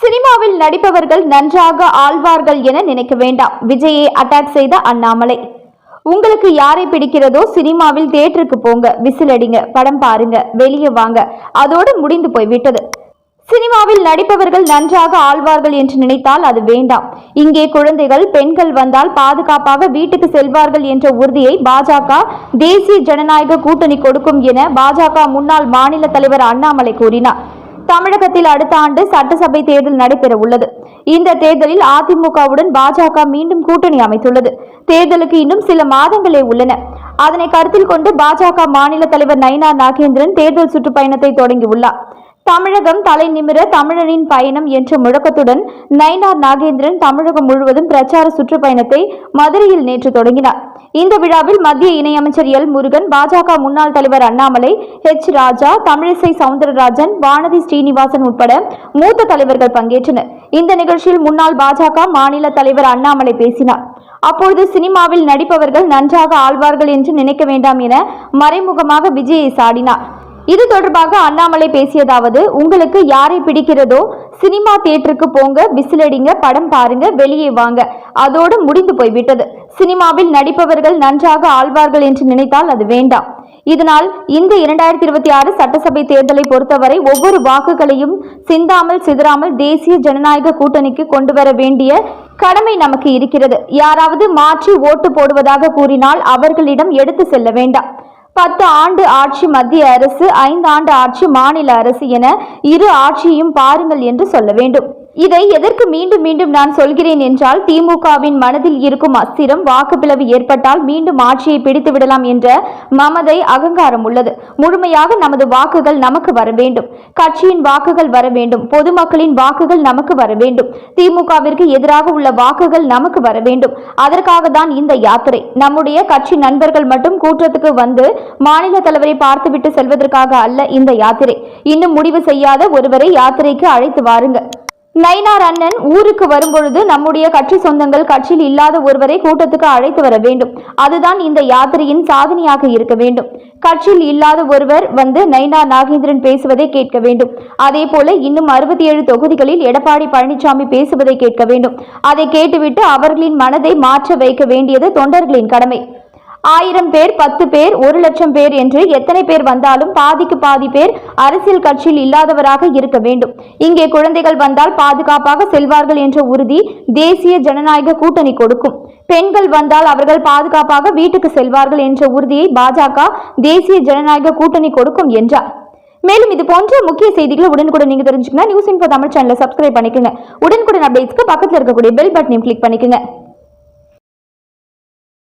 சினிமாவில் நடிப்பவர்கள் நன்றாக ஆழ்வார்கள் என நினைக்க வேண்டாம். விஜயை அட்டாக் செய்த அண்ணாமலை. உங்களுக்கு யாரை பிடிக்கிறதோ சினிமாவில் தியேட்டருக்கு போங்க, விசில் அடிங்க, படம் பாருங்க, வெளியே வாங்க, அதோடு முடிந்து போய்விட்டது. சினிமாவில் நடிப்பவர்கள் நன்றாக ஆழ்வார்கள் என்று நினைத்தால் அது வேண்டாம். இங்கே குழந்தைகள், பெண்கள் வந்தால் பாதுகாப்பாக வீட்டுக்கு செல்வார்கள் என்ற உறுதியை பாஜக தேசிய ஜனநாயக கூட்டணி கொடுக்கும் என பாஜக முன்னாள் மாநில தலைவர் அண்ணாமலை கூறினார். தமிழகத்தில் அடுத்த ஆண்டு சட்டசபை தேர்தல் நடைபெற உள்ளது. இந்த தேர்தலில் அதிமுகவுடன் பாஜக மீண்டும் கூட்டணி அமைத்துள்ளது. தேர்தலுக்கு இன்னும் சில மாதங்களே உள்ளன. அதனை கருத்தில் கொண்டு பாஜக மாநில தலைவர் நயினார் நாகேந்திரன் தேர்தல் சுற்றுப்பயணத்தை தொடங்கியுள்ளார். தமிழகம் தலை நிமிர தமிழனின் பயணம் என்ற முழக்கத்துடன் நயினார் நாகேந்திரன் தமிழகம் முழுவதும் பிரச்சார சுற்றுப்பயணத்தை மதுரையில் நேற்று தொடங்கினார். இந்த விழாவில் மத்திய இணையமைச்சர் எல் முருகன், பாஜக முன்னாள் தலைவர் அண்ணாமலை, ஹெச் ராஜா, தமிழிசை சவுந்தரராஜன், வானதி ஸ்ரீனிவாசன் உட்பட மூத்த தலைவர்கள் பங்கேற்றனர். இந்த நிகழ்ச்சியில் முன்னாள் பாஜக மாநில தலைவர் அண்ணாமலை பேசினார். அப்பொழுது சினிமாவில் நடிப்பவர்கள் நன்றாக ஆழ்வார்கள் என்று நினைக்க வேண்டாம் என மறைமுகமாக விஜயை சாடினார். இது தொடர்பாக அண்ணாமலை பேசியதாவது: உங்களுக்கு யாரை பிடிக்கிறதோ சினிமா தியேட்டருக்கு போங்க, விசிலடிங்க, படம் பாருங்க, வெளியே வாங்க, அதோடு முடிந்து போய்விட்டது. சினிமாவில் நடிப்பவர்கள் நன்றாக ஆழ்வார்கள் என்று நினைத்தால் அது வேண்டாம். இதனால் இந்த 2026 சட்டசபை தேர்தலை பொறுத்தவரை ஒவ்வொரு வாக்குகளையும் சிந்தாமல் சிதறாமல் தேசிய ஜனநாயக கூட்டணிக்கு கொண்டு வர வேண்டிய கடமை நமக்கு இருக்கிறது. யாராவது மாற்றி ஓட்டு போடுவதாக கூறினால் அவர்களிடம் எடுத்து செல்ல வேண்டாம். 10 ஆண்டு ஆட்சி மத்திய அரசு, 5 ஆண்டு ஆட்சி மாநில அரசு என இரு ஆட்சியையும் பாருங்கள் என்று சொல்ல வேண்டும். இதை எதற்கு மீண்டும் மீண்டும் நான் சொல்கிறேன் என்றால், திமுகவின் மனதில் இருக்கும் அஸ்திரம் வாக்குப்பிளவு ஏற்பட்டால் மீண்டும் ஆட்சியை பிடித்து விடலாம் என்ற மமதை, அகங்காரம் உள்ளது. முழுமையாக நமது வாக்குகள் நமக்கு வர வேண்டும். கட்சியின் வாக்குகள் வர வேண்டும். பொதுமக்களின் வாக்குகள் நமக்கு வர வேண்டும். திமுகவிற்கு எதிராக உள்ள வாக்குகள் நமக்கு வர வேண்டும். அதற்காக தான் இந்த யாத்திரை. நம்முடைய கட்சி நண்பர்கள் மட்டும் கூட்டத்துக்கு வந்து மாநில தலைவரை பார்த்துவிட்டு செல்வதற்காக அல்ல இந்த யாத்திரை. இன்னும் முடிவு செய்யாத ஒருவரை யாத்திரைக்கு அழைத்து வாருங்கள். நயினார் அண்ணன் ஊருக்கு வரும்பொழுது நம்முடைய கட்சி சொந்தங்கள், கட்சியில் இல்லாத ஒருவரை கூட்டத்துக்கு அழைத்து வர வேண்டும். அதுதான் இந்த யாத்திரையின் சாதனையாக இருக்க வேண்டும். கட்சியில் இல்லாத ஒருவர் வந்து நயினார் நாகேந்திரன் பேசுவதை கேட்க வேண்டும். அதே போல இன்னும் 67 தொகுதிகளில் எடப்பாடி பழனிசாமி பேசுவதை கேட்க வேண்டும். அதை கேட்டுவிட்டு அவர்களின் மனதை மாற்ற வைக்க வேண்டியது தொண்டர்களின் கடமை. 1000 பேர், 10 பேர், 1 லட்சம் பேர் என்று எத்தனை பேர் வந்தாலும் பாதிக்கு பாதி பேர் அரசியல் கட்சியில் இல்லாதவராக இருக்க வேண்டும். இங்கே குழந்தைகள் வந்தால் பாதுகாப்பாக செல்வார்கள் என்ற உறுதி தேசிய ஜனநாயக கூட்டணி கொடுக்கும். பெண்கள் வந்தால் அவர்கள் பாதுகாப்பாக வீட்டுக்கு செல்வார்கள் என்ற உறுதியை பாஜக தேசிய ஜனநாயக கூட்டணி கொடுக்கும் என்றார். மேலும் இது போன்ற முக்கிய செய்திகளை உடனுக்குடன் நீங்க தெரிஞ்சுக்கணும். நியூஸ் இன்ஃபோ தமிழ் சேனலை சப்ஸ்கிரைப் பண்ணிக்கோங்க. உடனுக்குடன் அப்டேட்ஸ்க்கு பக்கத்தில் இருக்கக்கூடிய பெல் பட்டனையும் கிளிக் பண்ணிக்கோங்க.